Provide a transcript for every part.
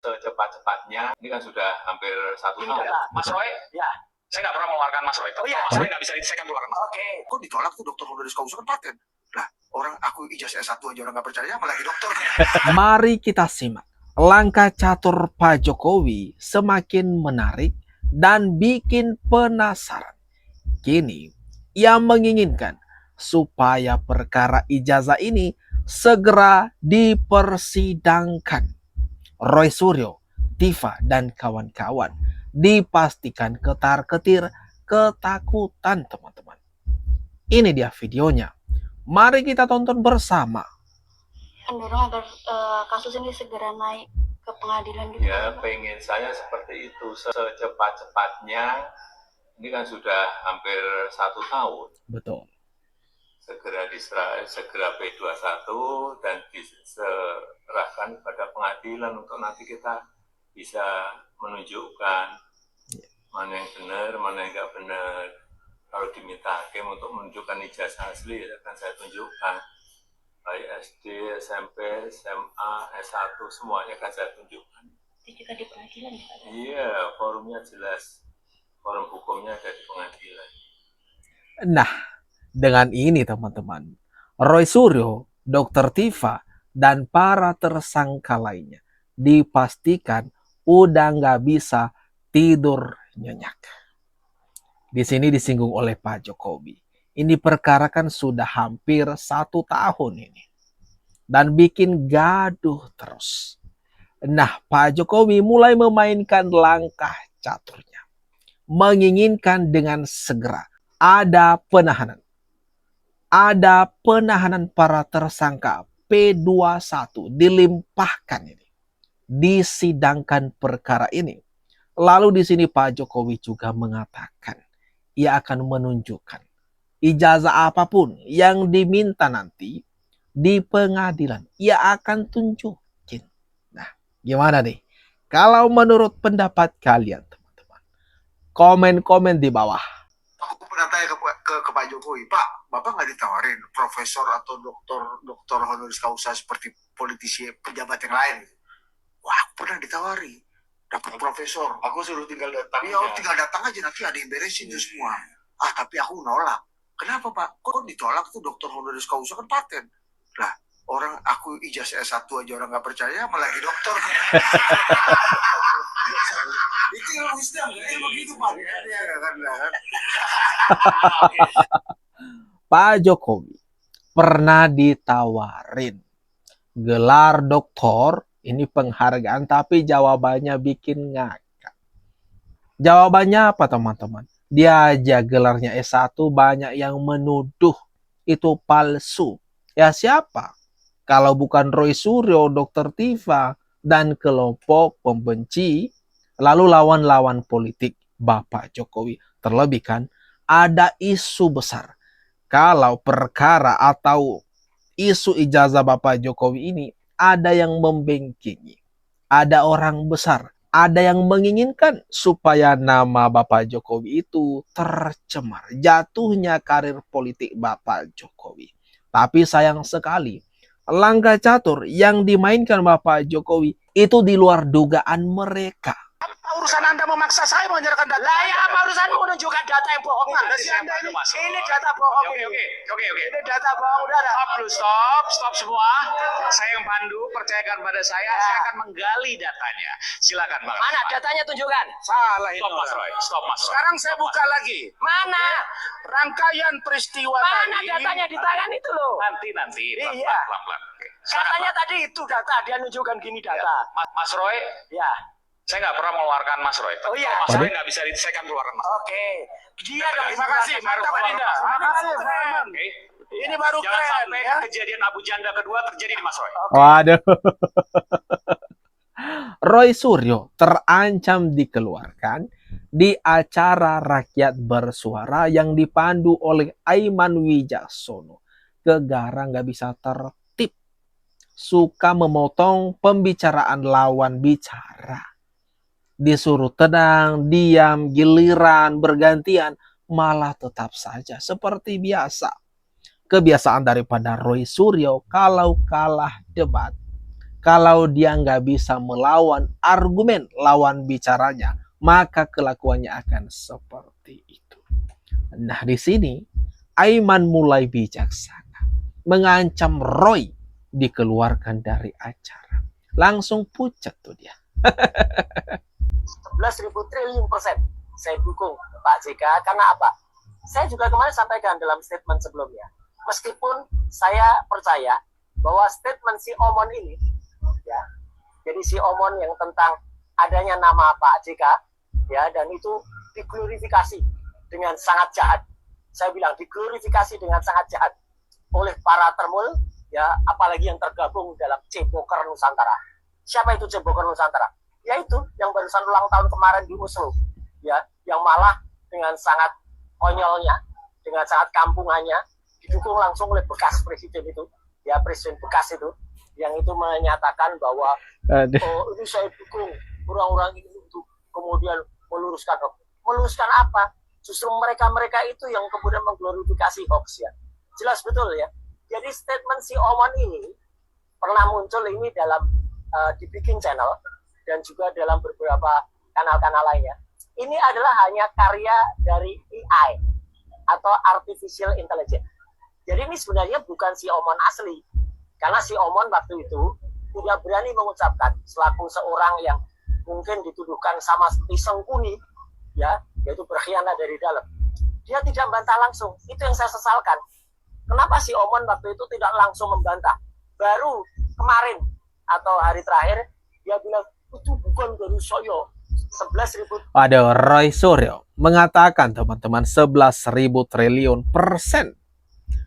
secepat-cepatnya. Ini kan sudah hampir 1 tahun. Mas Roy, ya, saya nggak pernah mengeluarkan Mas Roy. Oh iya, Mas Roy nggak bisa saya keluarkan. Oke. Kok ditolak tuh dokter honoris causa kan paten? Lah, orang aku ijazah S1 aja orang nggak percaya, malah lagi dokter. Mari kita simak langkah catur Pak Jokowi semakin menarik dan bikin penasaran. Kini, ia menginginkan supaya perkara ijazah ini segera dipersidangkan. Roy Suryo, Tifa, dan kawan-kawan dipastikan ketar-ketir ketakutan, teman-teman. Ini dia videonya. Mari kita tonton bersama. Mendorong agar kasus ini segera naik ke pengadilan gitu. Ya, pengen saya seperti itu secepat-cepatnya. Ini kan sudah hampir 1 tahun. Betul. Segera P21 dan diserahkan pada pengadilan untuk nanti kita bisa menunjukkan mana yang benar, mana yang nggak benar. Kalau diminta hakim untuk menunjukkan ijazah asli, akan saya tunjukkan. Baik SD, SMP, SMA, S1, semuanya akan saya tunjukkan. Jika di pengadilan, Pak? Iya, forumnya jelas. Forum hukumnya ada di pengadilan. Nah, dengan ini teman-teman, Roy Suryo, Dr. Tifa, dan para tersangka lainnya dipastikan udah nggak bisa tidur nyenyak. Di sini disinggung oleh Pak Jokowi. Ini perkara kan sudah hampir 1 tahun ini. Dan bikin gaduh terus. Nah, Pak Jokowi mulai memainkan langkah caturnya. Menginginkan dengan segera ada penahanan. Ada penahanan para tersangka P21 dilimpahkan ini. Disidangkan perkara ini. Lalu di sini Pak Jokowi juga mengatakan ia akan menunjukkan ijazah apapun yang diminta nanti di pengadilan, ia akan tunjukin. Nah, gimana nih? Kalau menurut pendapat kalian, teman-teman, komen-komen di bawah. Aku pernah tanya ke Pak Jokowi, Pak, Bapak nggak ditawarin profesor atau doktor honoris causa seperti politisi pejabat yang lain? Wah, aku pernah ditawari, dapat profesor. Aku suruh tinggal datang. Iya, tinggal datang aja, nanti ada yang beresin itu semua. Tapi aku nolak. Kenapa, Pak? Kok ditolak tuh dokter honoris causa kan paten? Lah, orang aku ijazah S1 aja orang nggak percaya, malah lagi dokter. Itu yang wisdom, begitu, Pak. Pak Jokowi pernah ditawarin gelar doktor, ini penghargaan, tapi jawabannya bikin ngakak. Jawabannya apa, teman-teman? Dia aja gelarnya S1, banyak yang menuduh itu palsu. Ya siapa? Kalau bukan Roy Suryo, Dr. Tifa, dan kelompok pembenci, lalu lawan-lawan politik Bapak Jokowi. Terlebih kan, ada isu besar. Kalau perkara atau isu ijazah Bapak Jokowi ini, ada yang membengkingi. Ada orang besar. Ada yang menginginkan supaya nama Bapak Jokowi itu tercemar. Jatuhnya karir politik Bapak Jokowi. Tapi sayang sekali, langkah catur yang dimainkan Bapak Jokowi itu di luar dugaan mereka. Urusan Anda memaksa saya menyerahkan data. Lah ya, apa urusanmu menunjukkan data yang bohong? Ini data bohong. Oke. Ini data bohong, udah. Stop semua. Saya yang pandu, percayakan pada saya akan menggali datanya. Silakan, Bang. Mana datanya, tunjukkan. Salah itu. Stop, Mas Roy. Sekarang saya buka lagi. Mana? Rangkaian peristiwa Mana tadi. datanya di tangan itu loh? Nanti. Iya. Pelan-pelan. Katanya tadi itu data, dia nunjukkan gini data. Mas Roy, Ya. saya nggak pernah mengeluarkan Mas Roy. Oh iya. Mas Roy nggak bisa saya akan keluarkan Mas. Oke. Dia dong. Terima kasih, Mantap, Adinda. Terima kasih, keren. Oke. Ini baru Jangan keren, sampai ya. kejadian Abu Janda kedua terjadi di Mas Roy. Waduh. Roy Suryo terancam dikeluarkan di acara Rakyat Bersuara yang dipandu oleh Aiman Wijaksono. Gegara nggak bisa tertib. Suka memotong pembicaraan lawan bicara. Disuruh tenang, diam, giliran, bergantian, malah tetap saja seperti biasa. Kebiasaan daripada Roy Suryo kalau kalah debat, Kalau dia nggak bisa melawan argumen lawan bicaranya, maka kelakuannya akan seperti itu. Nah, di sini Aiman mulai bijaksana, mengancam Roy dikeluarkan dari acara. Langsung pucat tuh dia. 11.000 triliun persen saya dukung Pak JK. Karena apa? Saya juga kemarin sampaikan dalam statement sebelumnya, meskipun saya percaya bahwa statement si Omon ini, ya, jadi si Omon yang tentang adanya nama Pak JK, ya, dan itu diglorifikasi dengan sangat jahat. Saya bilang diglorifikasi dengan sangat jahat oleh para termul, ya, apalagi yang tergabung dalam Ceboker Nusantara. Siapa itu Ceboker Nusantara? Yaitu yang barusan ulang tahun kemarin di Oslo, ya, yang malah dengan sangat konyolnya, dengan sangat kampungannya, didukung langsung oleh bekas presiden itu, ya, presiden bekas itu, yang itu menyatakan bahwa ini saya dukung orang-orang ini untuk kemudian meluruskan hoax. Meluruskan apa? Justru mereka-mereka itu yang kemudian mengglorifikasi hoax, ya. Jelas betul, ya. Jadi statement si Omon ini pernah muncul ini dalam dibikin channel dan juga dalam beberapa kanal-kanal lainnya. Ini adalah hanya karya dari AI atau Artificial Intelligence. Jadi ini sebenarnya bukan si Omon asli. Karena si Omon waktu itu tidak berani mengucapkan selaku seorang yang mungkin dituduhkan sama seperti Sengkuni, ya, yaitu berkhianat dari dalam. Dia tidak membantah langsung. Itu yang saya sesalkan. Kenapa si Omon waktu itu tidak langsung membantah? Baru kemarin atau hari terakhir dia bilang itu bukan dari saya. 11.000. Ada Roy Suryo mengatakan teman-teman 11.000 triliun persen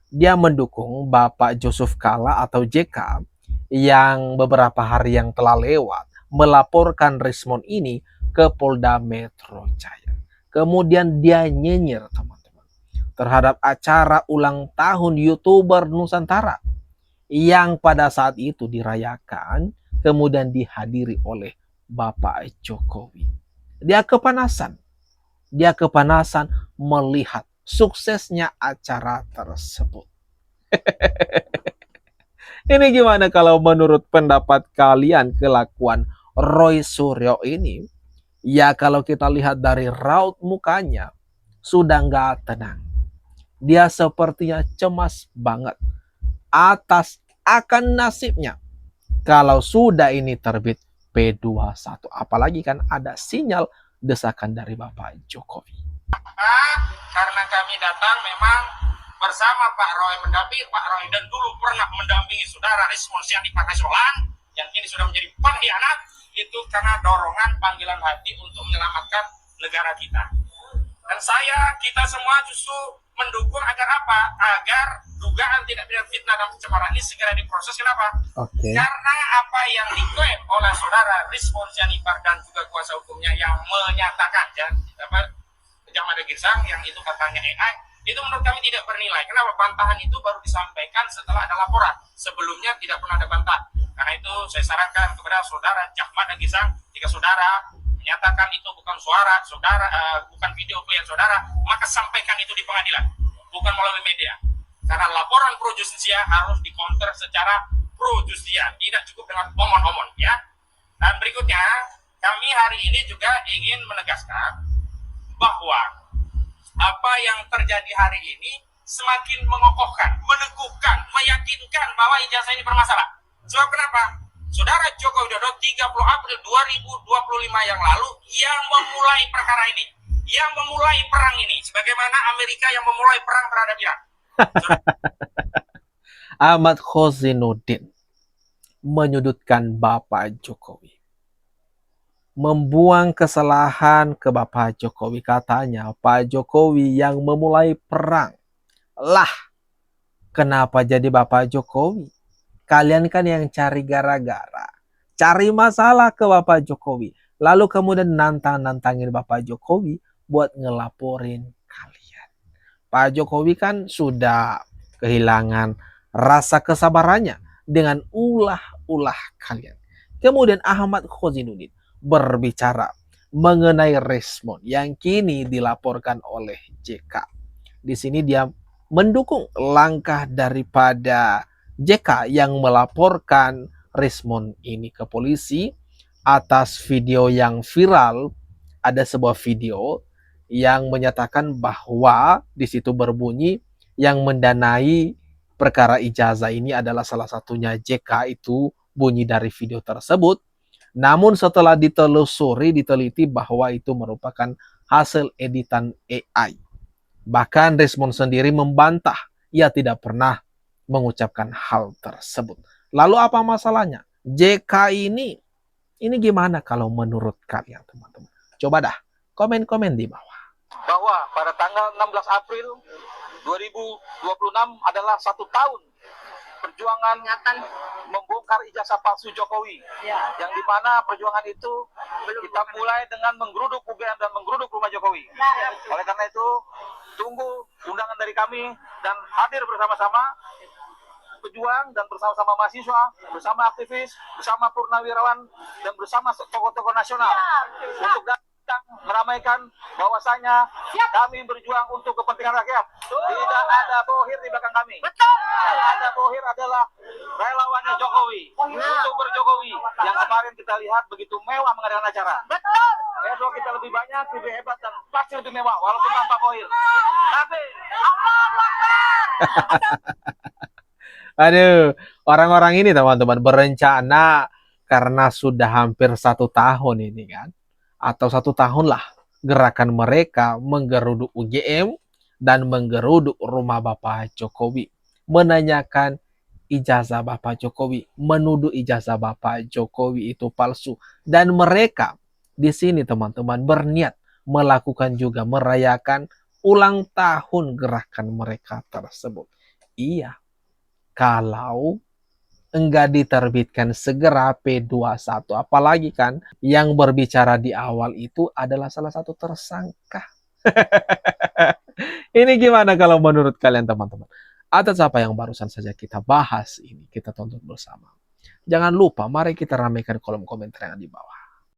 dia mendukung Bapak Yusuf Kalla atau JK yang beberapa hari yang telah lewat melaporkan Rismon ini ke Polda Metro Jaya. Kemudian dia nyinyir teman-teman terhadap acara ulang tahun YouTuber Nusantara yang pada saat itu dirayakan kemudian dihadiri oleh Bapak Jokowi. Dia kepanasan melihat suksesnya acara tersebut. Ini gimana kalau menurut pendapat kalian kelakuan Roy Suryo ini? Ya kalau kita lihat dari raut mukanya, sudah nggak tenang. Dia sepertinya cemas banget atas akan nasibnya kalau sudah ini terbit P21. Apalagi kan ada sinyal desakan dari Bapak Jokowi. Karena kami datang memang bersama Pak Roy, mendampingi Pak Roy, dan dulu pernah mendampingi saudara Rismon Syahdi Pakasolan yang kini sudah menjadi pengkhianat, itu karena dorongan panggilan hati untuk menyelamatkan negara kita. Dan kita semua justru mendukung agar apa? Agar dugaan tidak pidana fitnah dan pencemaran ini segera diproses. Kenapa? Karena apa yang diklaim oleh saudara Rismon Syahdi dan juga kuasa hukumnya yang menyatakan, ya, Jamal Girsang yang itu katanya AI, itu menurut kami tidak bernilai. Kenapa? Bantahan itu baru disampaikan setelah ada laporan. Sebelumnya tidak pernah ada bantah. Karena itu saya sarankan kepada saudara Jamal Girsang, jika saudara menyatakan itu bukan suara saudara, bukan video klien saudara, maka sampaikan itu di pengadilan, bukan melalui media. Karena laporan pro justisia harus dikonter secara pro justisia, tidak cukup dengan omon-omon, ya. Dan berikutnya, kami hari ini juga ingin menegaskan bahwa apa yang terjadi hari ini semakin mengokohkan, meneguhkan, meyakinkan bahwa ijazah ini bermasalah. Sebab kenapa? Saudara Joko Widodo 30 April 2025 yang lalu yang memulai perkara ini, yang memulai perang ini, sebagaimana Amerika yang memulai perang terhadap Irak. Ahmad Khozinuddin menyudutkan Bapak Jokowi, membuang kesalahan ke Bapak Jokowi. Katanya Pak Jokowi yang memulai perang. Lah, kenapa jadi Bapak Jokowi? Kalian kan yang cari gara-gara, cari masalah ke Bapak Jokowi, lalu kemudian nantangin Bapak Jokowi buat ngelaporin kalian. Pak Jokowi kan sudah kehilangan rasa kesabarannya dengan ulah-ulah kalian. Kemudian Ahmad Khozinuddin berbicara mengenai Rismon yang kini dilaporkan oleh JK. Di sini dia mendukung langkah daripada JK yang melaporkan respon ini ke polisi atas video yang viral. Ada sebuah video yang menyatakan bahwa di situ berbunyi yang mendanai perkara ijazah ini adalah salah satunya JK, itu bunyi dari video tersebut. Namun setelah diteliti bahwa itu merupakan hasil editan AI. Bahkan Rismond sendiri membantah, ia tidak pernah mengucapkan hal tersebut. Lalu apa masalahnya? JK ini gimana kalau menurut kalian, teman-teman? Coba dah komen-komen di bawah. Bahwa pada tanggal 16 April 2026 adalah 1 tahun perjuangan membongkar ijazah palsu Jokowi, yang dimana perjuangan itu kita mulai dengan menggeruduk UGM dan menggeruduk rumah Jokowi. Oleh karena itu, tunggu undangan dari kami dan hadir bersama-sama pejuang dan bersama-sama mahasiswa, bersama aktivis, bersama purnawirawan, dan bersama tokoh-tokoh nasional untuk datang meramaikan bahwasanya kami berjuang untuk kepentingan rakyat. Tidak ada bohir di belakang kami. Yang ada bohir adalah relawannya Jokowi, youtuber Jokowi yang kemarin kita lihat begitu mewah mengadakan acara. Besok kita lebih banyak, lebih hebat, dan pasti lebih mewah walaupun tanpa bohir. Tapi Aduh, orang-orang ini teman-teman berencana karena sudah hampir 1 tahun ini kan, atau 1 tahun lah gerakan mereka menggeruduk UGM dan menggeruduk rumah Bapak Jokowi, menanyakan ijazah Bapak Jokowi, menuduh ijazah Bapak Jokowi itu palsu, dan mereka di sini teman-teman berniat melakukan juga merayakan ulang tahun gerakan mereka tersebut. Iya. Kalau enggak diterbitkan segera P21, apalagi kan yang berbicara di awal itu adalah salah satu tersangka. Ini gimana kalau menurut kalian, teman-teman? Atas apa yang barusan saja kita bahas ini, kita tonton bersama. Jangan lupa, mari kita ramaikan kolom komentar yang di bawah.